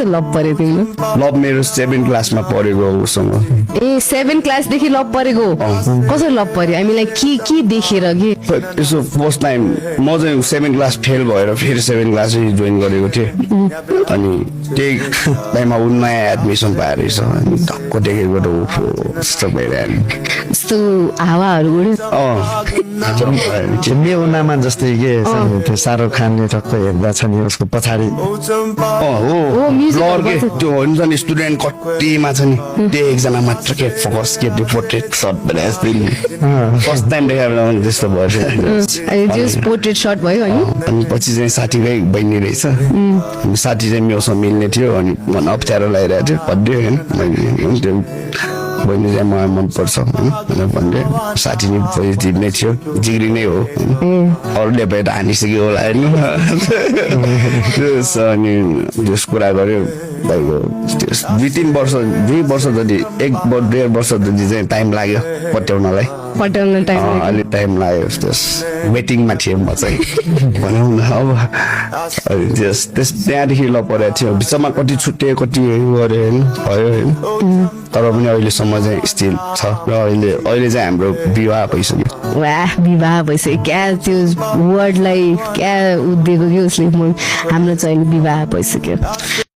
कसरी लभ पर्यो तिम्रो? लभ मेरो 7 क्लासमा पढेको उसँग। ए 7 क्लासदेखि लभ परेको? कसरी लभ पर्यो? हामीलाई के देखेर के? त्यसो फर्स्ट टाइम म चाहिँ 7 क्लास फेल भएर फेरि 7 क्लास जोइन गरेको थिएँ। अनि त्यही टाइममा ऊ नयाँ एडमिसन पाएर रहेछ अनि धक्क देखेको त यस्तो भइरह्यो। यस्तो हावाहरू उड्यो। मेउनामा जस्तै के त्यो शाहरुख खानले टक्क हेर्दा छ नि उसको पछाडि हो ब्लर के त्यो हुन्छ नि स्टुडेन्ट कतिमा छ नि त्यो एकजना मात्र के फोकस के त्यो पोर्ट्रेट सर्ट बनाएर फर्स्ट टाइम देखाएर त्यस्तो भयो। पोर्ट्रेट सर्ट भयो अनि पछि चाहिँ साथीकै बहिनी रहेछ। अनि साथी चाहिँ मसँग मिल्ने थियो अनि मन अप्ठ्यारो लागिरहेको थियो पढ्यो होइन त्यो बहिनी चाहिँ मलाई मनपर्छ होइन भन्दै साथी नै पोजिटिभ नै थियो जिग्री नै हो अरूले भएर हानिसक्यो होला होइन। अनि त्यस कुरा गऱ्यो भयो 2-3 वर्ष 2 वर्ष जति 1-1.5 वर्ष जति चाहिँ टाइम लाग्यो पट्याउनलाई। अलिक टाइम लाग्यो त्यस वेटिङमा थिएँ म चाहिँ भनौँ न। अब त्यहाँदेखि ल परेको थियो बिचमा कति छुट्टियो कति गऱ्यो होइन भयो होइन तर पनि अहिलेसम्म चाहिँ स्टिल छ र अहिले चाहिँ हाम्रो विवाह भइसक्यो। वाह विवाह भइसक्यो क्या त्यो वर्डलाई क्या उद्दिएको कि उसले हाम्रो चाहिँ विवाह भइसक्यो।